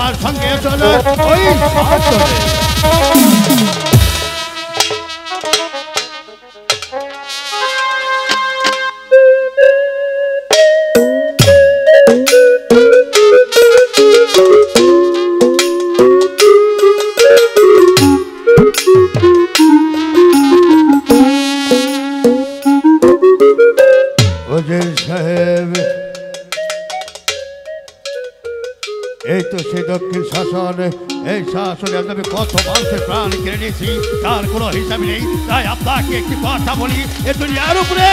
আমার সঙ্গে চলে ওই এই তো সেই দক্ষিণ শাসন, এই শাসনে আমি কত মানুষের প্রাণ কেড়ে নিয়েছি, তার কোনো হিসাব নেই। তাই আপনাকে একটি কথা বলি, এ দুনিয়ার উপরে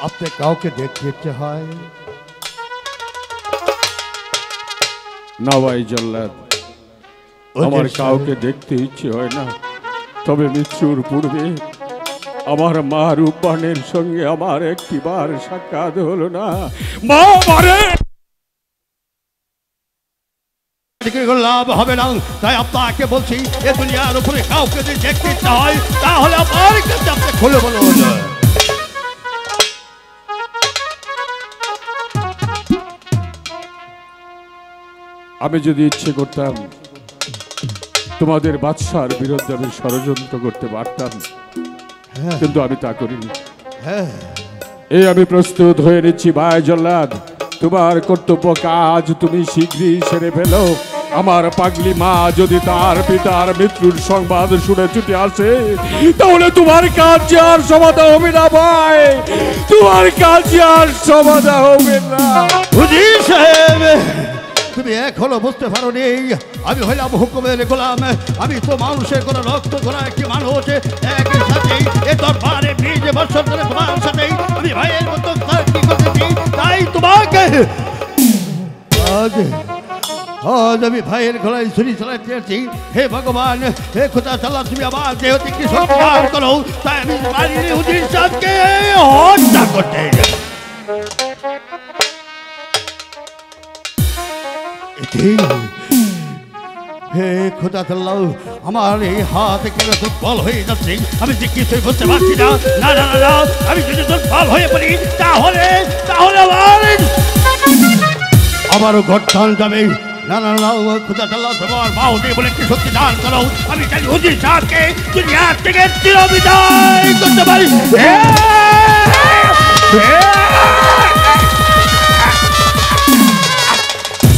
আপনি কাউকে দেখতে ইচ্ছে হয় না ভাই জল্লাদ, আমার কাউকে দেখতে ইচ্ছে হয় না। তবে মৃত্যুর পূর্বে আমার মা রূপবানের সঙ্গে আমার একটিবার সাক্ষাৎ হলো না। মা মারে লাভ হবে না। তাই আপনাকে বলছি, এ দুনিয়ার উপরে কাউকে যদি দেখতে ইচ্ছা হয় তাহলে আমার কাছে আপনি খুলে বলো। আমি যদি ইচ্ছে করতাম তোমাদের বাদশার বিরুদ্ধে আমি ষড়যন্ত্র করতে পারতাম, কিন্তু আমি তা করিনি। এই আমি প্রস্তুত হয়ে নিচ্ছি ভাই জল্লাদ, তোমার কর্তব্য কাজ তুমি শীঘ্রই সেরে ফেলো। আমার পাগলি মা যদি তার পিতার মৃত্যুর সংবাদ শুনে ছুটে আসে, তাহলে তোমার কাজ আর সমাধান হবে না ভাই, তোমার কাজ আর সমাধান হবে না। হুজুর সাহেব, তুমি এখনো বুঝতে পারো নি, আমি হইলাম হুকুমের গোলাম। আমি তো মানুষের কোনো রক্ত করা একটি মানুষ। একই সাথে এ দরবারে 20 বছর ধরে তোমার সাথেই আমি ভাইয়ের মতো কি করতেছি। তাই তোমাকে আজ আমি ভাইয়ের গলায় ছুরি চালাতে আছি। হে ভগবান, হে খোদা তাআলা, তুমি আমার দেহ থেকে শক্তি দান করো। তাই আমি বাড়ির হুজুর সাহেবকে হত্যা করতে হে খোদা তাআলা, আমার এই হাত কেন দুর্বল হয়ে যাচ্ছে, আমি যে কিছুই বুঝতে পারছি না। না না না, আমি যদি দুর্বল হয়ে পড়ি তাহলে আমারও গঠন যাবে। না না না, খোদা তাআলা তোমার বাহু দিয়ে বলে একটি শক্তি দান করো, আমি চাই হুজুর সাহেবকে দুনিয়া থেকে চিরবিদায় করতে পারি।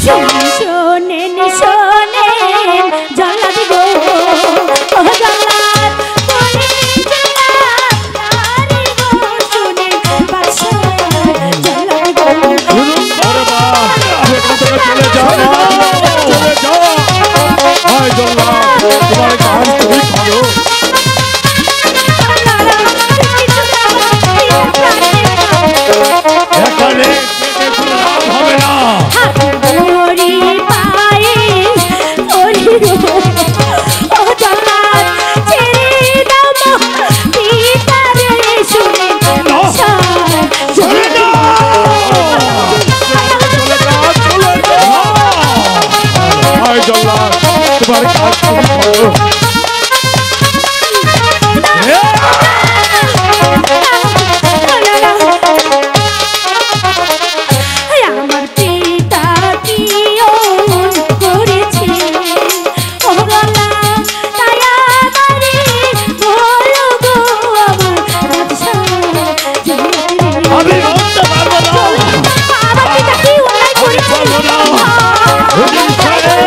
শোনেন শোনেন জল্লাদ গো, ও জল্লাদ চলে যাও তোমার কাজ তুমি করো। এখানে হবে না। তোমার কাজ তুমি করো। আমার পিতা কি করেছে ও গলা, তাই আমারে বলো গো আমার আমি বলতে পারবো না। আমার পিতা কি অন্যায় করেছে? হুজুর সাহেব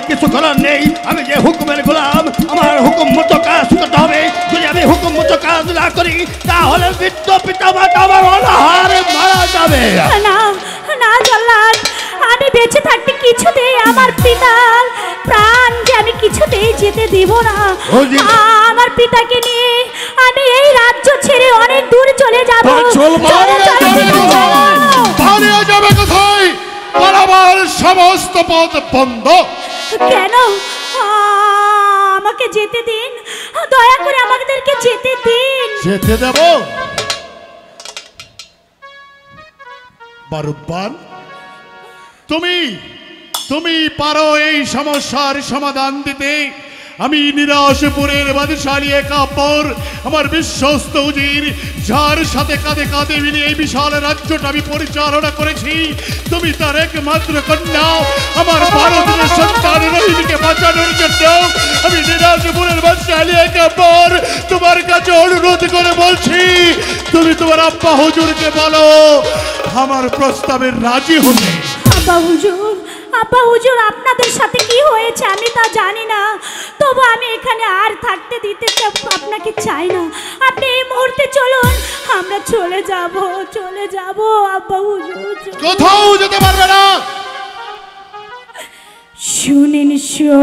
কিছু করার নেই। আমি যে হুকুমের গোলাম, আমার হুকুম মতো কাজ করতে হবে। যদি আমি হুকুম মতো কাজ না করি তাহলে বৃদ্ধ পিতা মাতা আমার অনাহারে মারা যাবে। না না জল্লাদ, আমি বেঁচে থাকতে কিছুতেই আমার পিতার প্রাণকে আমি কিছুতেই যেতে দেব না। ওজি। আমার পিতাকে নিয়ে আমি এই রাজ্য ছেড়ে অনেক দূর চলে যাব। পালিয়ে যাবে কোথায়? পালাবার সমস্ত পথ বন্ধ। কেন? আমাকে যেতে দিন, দয়া করে আমাদেরকে যেতে দিন। যেতে দেব? বারুব্বান, তুমি পারো এই সমস্যার সমাধান দিতে? আমি নিরাশপুরের বাদশালী একাব্বর, আমার বিশ্বস্ত উজির, যার সাথে কাঁধে কাঁধে মিলিয়ে এই বিশাল রাজ্যটা আমি পরিচালনা করেছি, তুমি তার একমাত্র কন্যা, আমার 12 দিনের সন্তান রহিমকে বাঁচানোর জন্য আমি নিরাশপুরের বাদশালী একাব্বর তোমার কাছে অনুরোধ করে বলছি, তুমি তোমার আব্বা হুজুরকে বলো আমার প্রস্তাবে রাজি হতে। আব্বা হুজুর, আপনাদের সাথে কি হয়েছে আমি তা জানি না, তবু আমি এখানে আর থাকতে দিতে আপনাকে চাই না। আপনি এই মুহূর্তে চলুন, আমরা চলে যাব আব্বা হুজুর। কোথাও যেতে পারবে না। শুনেন শোনে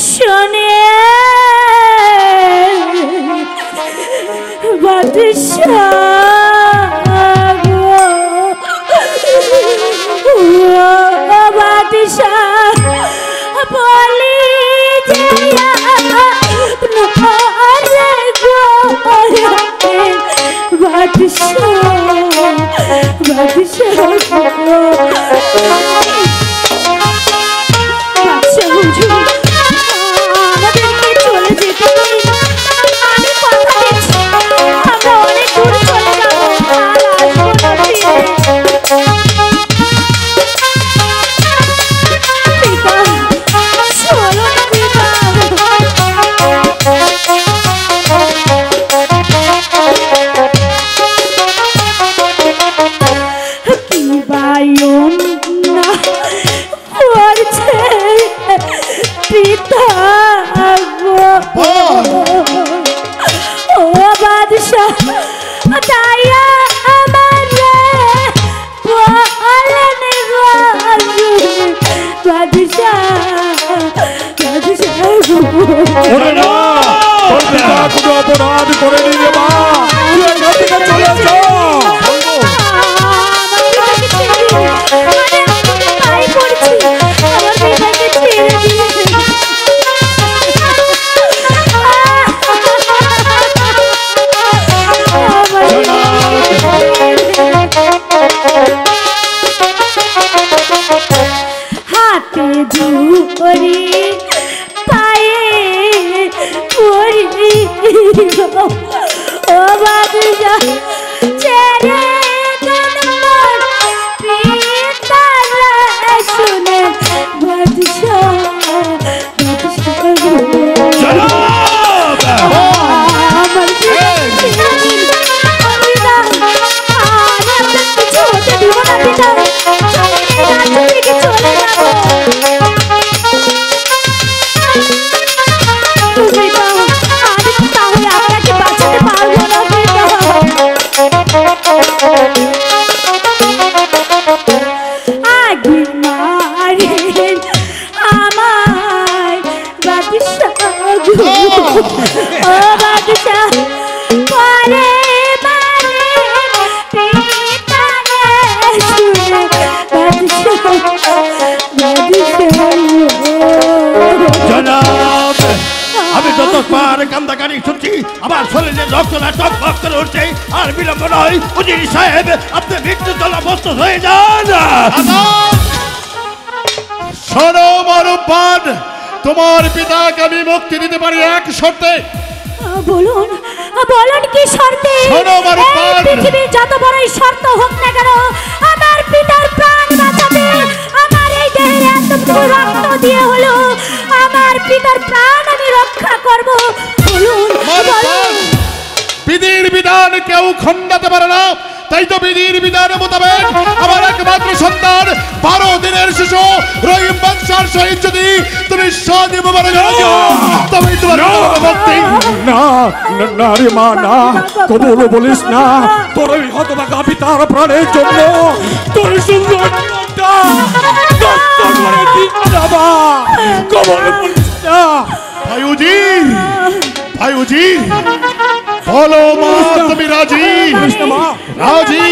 শোনে অপরাধ করে নিলে মা, চলে যাও। হাতে ধুরি পায়ে পড়ি ও বাদশা ছেড়ে জন্মর পিতারা শুনে বাদশা আমার আমি যতবার কান্দাকারি শুনছি আমার শরীরে রক্তটা টকবক করে উঠছে। আর বিলম্ব নয়, উজির সাহেব আপনি মৃত্যুর জন্য প্রস্তুত হয়ে যান। শোনো মারুব্বান, তোমার পিতাকে আমি মুক্তি দিতে পারি এক শর্তে। বলুন কি শর্তে? পৃথিবীর যত বড়ই শর্ত হোক না কেন, আমার পিতার প্রাণ বাঁচাতে আমার এই দেহে এতটুকু রক্ত দিয়ে হলো আমার পিতার প্রাণ আমি রক্ষা করব। বলুন বিধির বিধান কেউ খণ্ডাতে তাই তো বিধির বিধান মোতাবেক আমার একমাত্র সন্তান 12 দিনের শিশু রহিম বাদশার সহিত যদি তুমি শাদী মোবারক করো তবে তোমার পরবর্তী না না, না রে মা না, কবুল বলিস না। তোর ওই হতভাগা পিতার প্রাণের জন্য তোর সুন্দর জীবনটা নষ্ট করে দিন না মা, কবুল বলিস না। ভাইউজি বলো মা তুমি রাজি? রাজি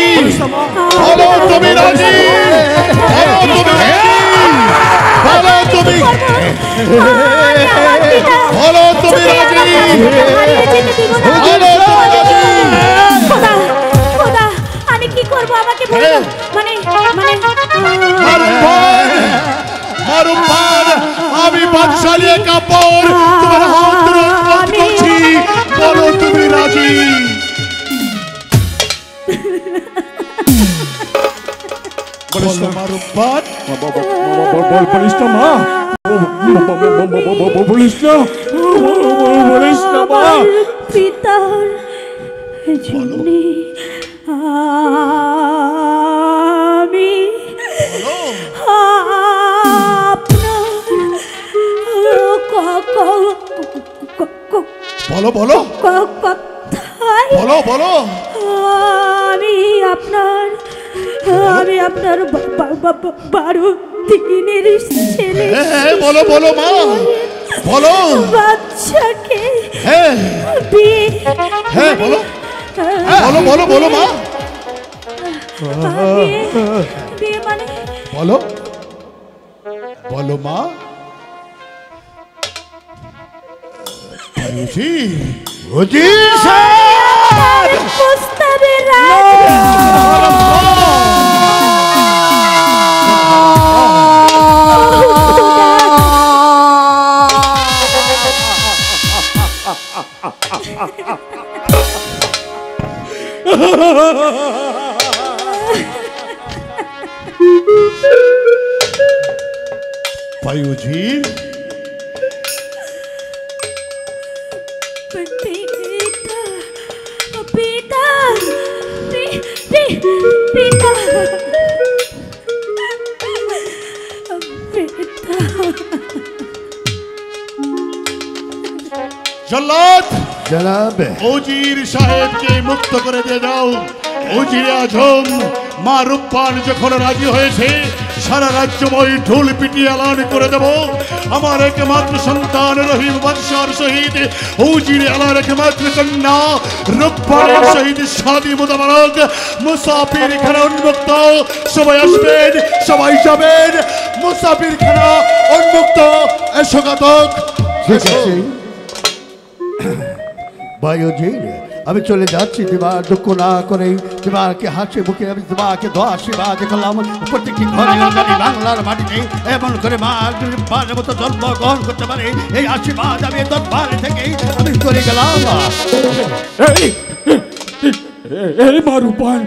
বলো তুমি রাজি? বলো তুমি বলো তুমি রাজি? আমি কি করবো আমাকে বলো। মানে আমি বাদশালী কাপড় তোমার হাত ধরে অনুরোধ করছি, বলো তুমি রাজি? বলিস না মারুফান, বলিস না মা, বলিস না, বলিস না মা। পিতার জন্যে আমি বলো বলো বলো বলো আমি আপনার 12 দিনের ছেলে। বলো বলো মা বলো। বাচ্চাকে হ্যাঁ বলো বলো বলো বলো মা মানে বলো বলো মা। প্রস্তাবে বায়ুজির জল্লাদ জনাব উজির সাহেবকে মুক্ত করে দিয়ে যাও। উজির আজম মা রূপপান যখন রাজি হয়েছে সারা রাজ্যময় ঢোল পিটিয়ে এলান করে দেব আমার একমাত্র সন্তান রহিম বাদশার সহিত উজির আলার একমাত্র কন্যা রূপপানের সহিত শাদী মোতাবেক মুসাফির খানা উন্মুক্ত। সবাই আসবেন, সবাই যাবেন, মুসাফির খানা উন্মুক্ত। এসো ঘাতক। ঠিক আছে বায়ুজির, আমি চলে যাচ্ছি। তোমার দুঃখ না করে তোমাকে হাসি মুখে আমি তোমাকে দোয়া আশীর্বাদ করলাম। প্রত্যেকটি ঘরে জানি বাংলার মাটিতে এমন করে মা পানের মতো জন্মগ্রহণ করতে পারে এই আশীর্বাদ আমি দরবারে থেকে আমি করে গেলাম। এই মারুপান,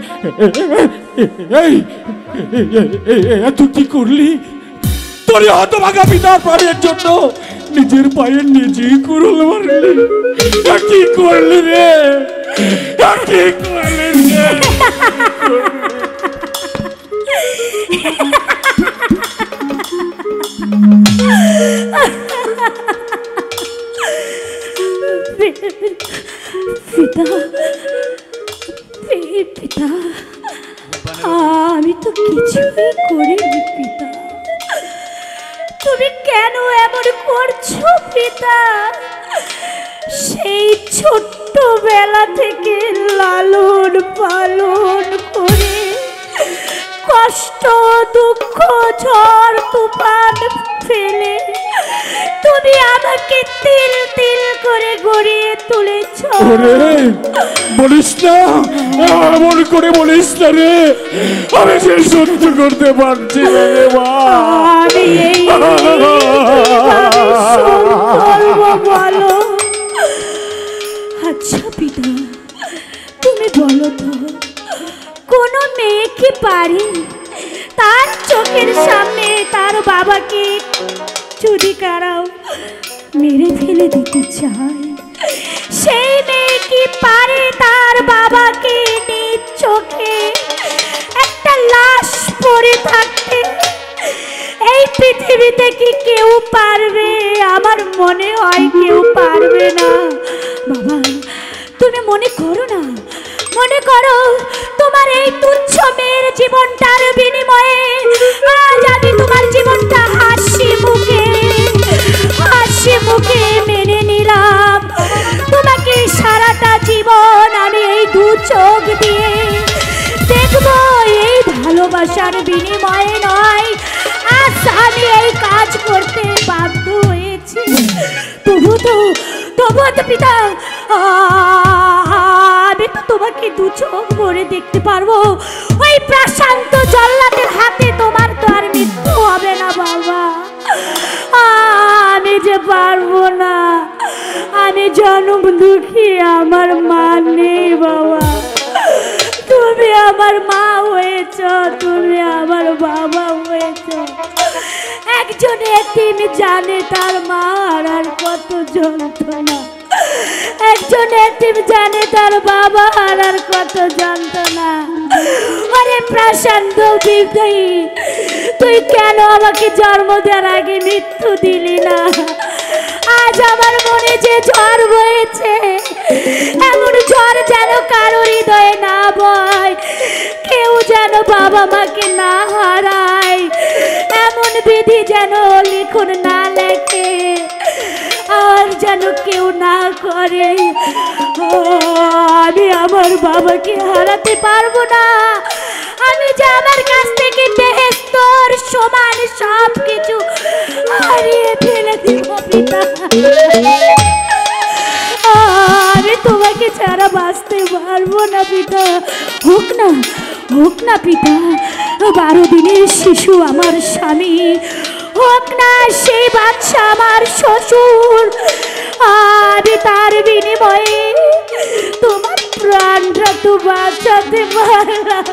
তুই কি করলি? তোর হতভাগা পিতার প্রাণের জন্য নিজের পায়ে নিজেই কুড়ুল মারলি। কি করলি রে? কি করলি রে? পিতা, আমি তো কিছুই করিনি পিতা। তুমি কেন এমন করছো পিতা? সেই ছোট্টবেলা থেকে লালন পালন করে কষ্ট দুঃখ ঝড় তুফান ফেলে তুমি আমাকে তিল তিল করে গড়িয়ে তুলেছ। বলিস না, এমন করে বলিস না রে, আমি সে সহ্য করতে পারছি না রে মা। আমি বলো। আচ্ছা পিতা, তুমি বলো তো, কোনো মেয়ে কি পারে তার চোখের সামনে তার বাবাকে চুরি কারাও মেরে ফেলে দিতে চায়? সেই মেয়ে কি পারে তার বাবাকে নিজ চোখে পড়ে থাকতে এই পৃথিবীতে কি কেউ পারবে? আমার মনে হয় কেউ পারবে না। বাবা তুমি মনে করো না, মনে করো তোমার এই তুচ্ছ মেয়ের জীবনটার বিনিময়ে আজ আমি তোমার জীবনটা হাসি মুখে মেনে নিলাম। তোমাকে সারাটা জীবন আমি এই দু চোখ দিয়ে দেখবো, এই ভালোবাসার বিনিময়ে নয় আজ আমি এই কাজ করতে বাধ্য হয়েছি। তবু তো পিতা আমি তো তোমাকে দু চোখ ভরে দেখতে পারবো। ওই প্রশান্ত জল্লাদের হাতে তোমার তো আর মৃত্যু হবে না বাবা। আমি যে পারবো না, আমি জন্ম দুঃখী, আমার মা নেই বাবা। তুমি আমার মা হয়েছ, তুমি আমার বাবা হয়েছ। একজন এতিম জানে তার মা আর কত যন্ত্রণা, একজন এতিম জানে তার বাবা আর কত যন্ত্রণা। আরে প্রশান্ত বিদায়ী, তুই কেন আমাকে জন্ম দেওয়ার আগে মৃত্যু দিলি না? আজ আমার মনে যে ঝড় বয়েছে, এমন ঝড় যেন কারো হৃদয়ে না বয়, কেউ যেন বাবা মাকে না হারায়, এমন বিধি যেন লিখন না লেখে, আর যেন কেউ না করে। আমি আমার বাবাকে হারাতে পারবো না। আমি যে আমার কাছ থেকে বেহেশতের সমান সব কিছু হারিয়ে ফেলে দিব পিতা। আমি তোমাকে ছাড়া বাঁচতে পারবো না পিতা। হোক না পিতা, 12 দিনের শিশু আমার স্বামী, হোক না সেই বাচ্চা আমার শ্বশুর, আমি তার বিনিময়ে তোমার প্রাণটা তো বাঁচাতে পারলাম।